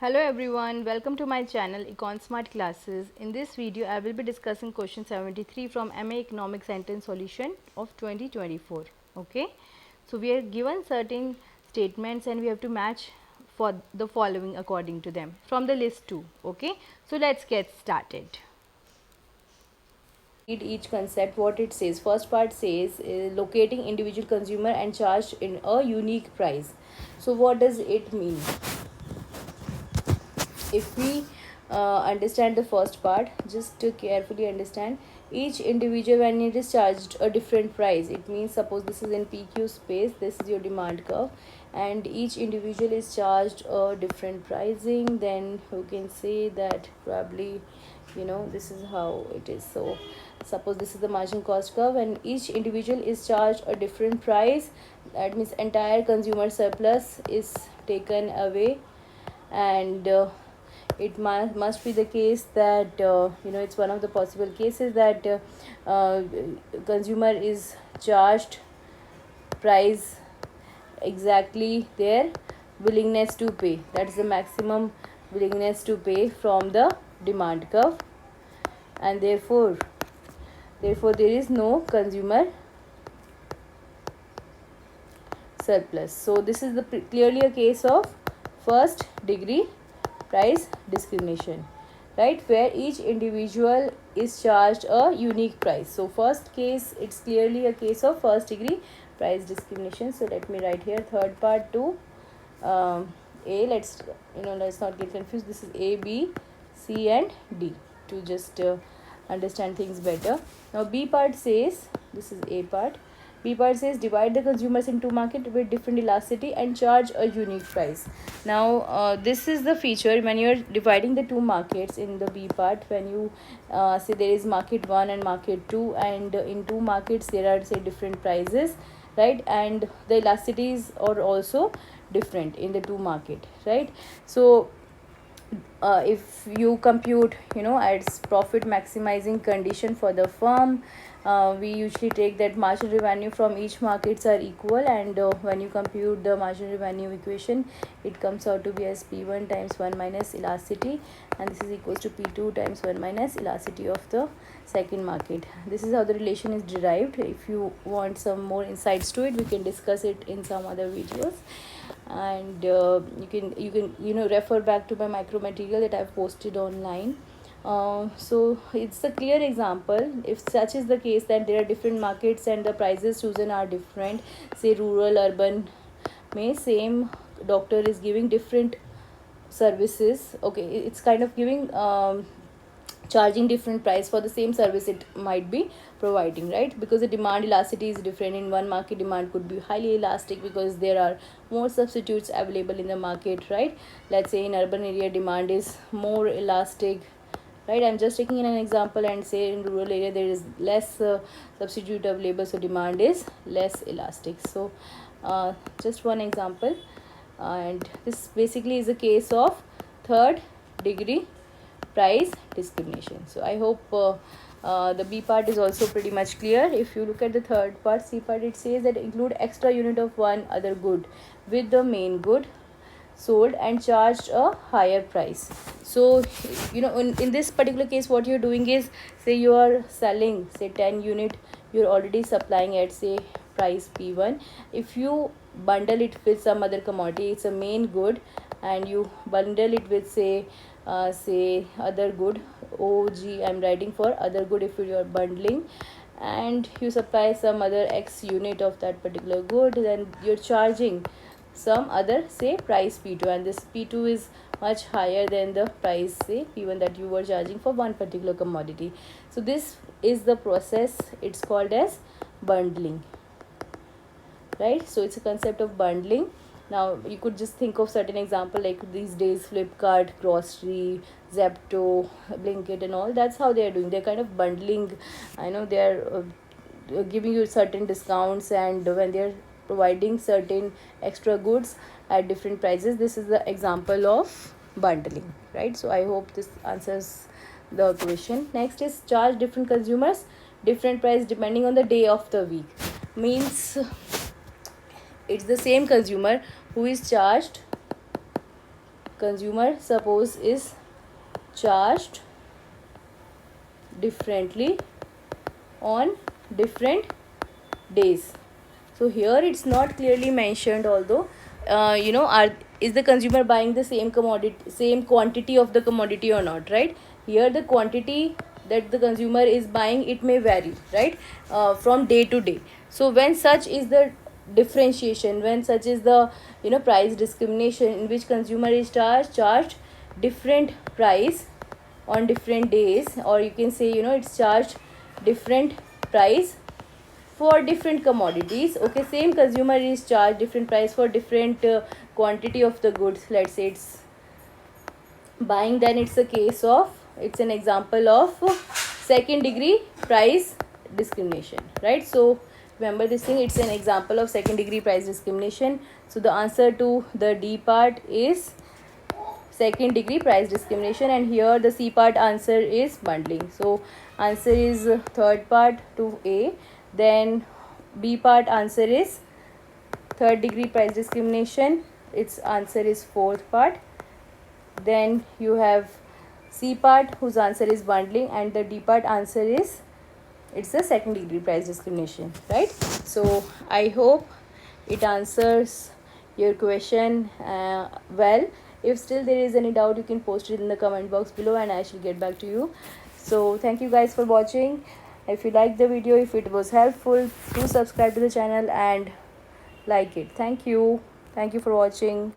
Hello everyone, welcome to my channel Econ Smart Classes. In this video, I will be discussing question 73 from MA Economics Sentence Solution of 2024. Okay, so we are given certain statements and we have to match for the following according to them from the list 2. Okay, so let's get started. Read each concept what it says. First part says locating individual consumer and charge in a unique price. So what does it mean? If we understand the first part, just to carefully understand, each individual when it is charged a different price, it means suppose this is in PQ space, this is your demand curve, and each individual is charged a different pricing, then you can say that probably this is how it is. So suppose this is the margin cost curve and each individual is charged a different price, that means entire consumer surplus is taken away, and it must be the case that it's one of the possible cases that consumer is charged price exactly their willingness to pay, that's the maximum willingness to pay from the demand curve, and therefore there is no consumer surplus. So this is the clearly a case of first degree price discrimination, right, where each individual is charged a unique price. So first case, it's clearly a case of first degree price discrimination. So let me write here third part to A. Let's not get confused. This is A, B, C and D to just understand things better. Now B part says, this is A part, B part says divide the consumers into market with different elasticity and charge a unique price. Now this is the feature when you are dividing the two markets in the B part, when you say there is market 1 and market 2, and in two markets there are say different prices, right, and the elasticities are also different in the two market, right. So if you compute as profit maximizing condition for the firm, we usually take that marginal revenue from each markets are equal, and when you compute the marginal revenue equation, it comes out to be as P1 times 1 minus elasticity, and this is equals to P2 times 1 minus elasticity of the second market. This is how the relation is derived. If you want some more insights to it, we can discuss it in some other videos, and you can refer back to my micro material that I've posted online. So it's a clear example. If such is the case, that there are different markets and the prices chosen are different, say rural, urban, may same doctor is giving different services. Okay, it's kind of giving charging different price for the same service it might be providing, right, because the demand elasticity is different. In one market, demand could be highly elastic because there are more substitutes available in the market, right. Let's say in urban area demand is more elastic, right. I'm just taking an example, and say in rural area there is less substitute available, so demand is less elastic. So just one example, and this basically is a case of third degree price discrimination. So I hope the B part is also pretty much clear. If you look at the third part, C part, it says that include extra unit of one other good with the main good sold and charged a higher price. So in this particular case, what you're doing is, say you are selling say 10 unit, you're already supplying at say price P1. If you bundle it with some other commodity, it's a main good, and you bundle it with say other good, OG I'm writing for other good if you are bundling, and you supply some other X unit of that particular good, then you're charging some other say price P2, and this P2 is much higher than the price say P1 that you were charging for one particular commodity. So this is the process, it's called as bundling, right. So it's a concept of bundling. Now you could just think of certain example like these days Flipkart, grocery, Zepto, Blinkit and all. That's how they are doing, they're kind of bundling. I know they are giving you certain discounts, and when they're providing certain extra goods at different prices, this is the example of bundling, right. So I hope this answers the question. Next is charge different consumers different price depending on the day of the week. Means it's the same consumer who is charged consumer suppose is charged differently on different days. So here it's not clearly mentioned, although is the consumer buying the same commodity, same quantity of the commodity or not, right? Here the quantity that the consumer is buying, it may vary, right, from day to day. So when such is the differentiation, when such is the price discrimination, in which consumer is charged different price on different days, or you can say it's charged different price for different commodities. Okay, same consumer is charged different price for different quantity of the goods. Let's say it's buying, then it's a case of, it's an example of second degree price discrimination, right? So remember this thing, it's an example of second degree price discrimination. So the answer to the D part is second degree price discrimination, and here the C part answer is bundling. So answer is third part to A. Then B part answer is third degree price discrimination, its answer is fourth part. Then you have C part whose answer is bundling, and the D part answer is, it's the second degree price discrimination, right? So I hope it answers your question well. If still there is any doubt, you can post it in the comment box below and I shall get back to you. So thank you guys for watching. If you liked the video, if it was helpful, do subscribe to the channel and like it. Thank you for watching.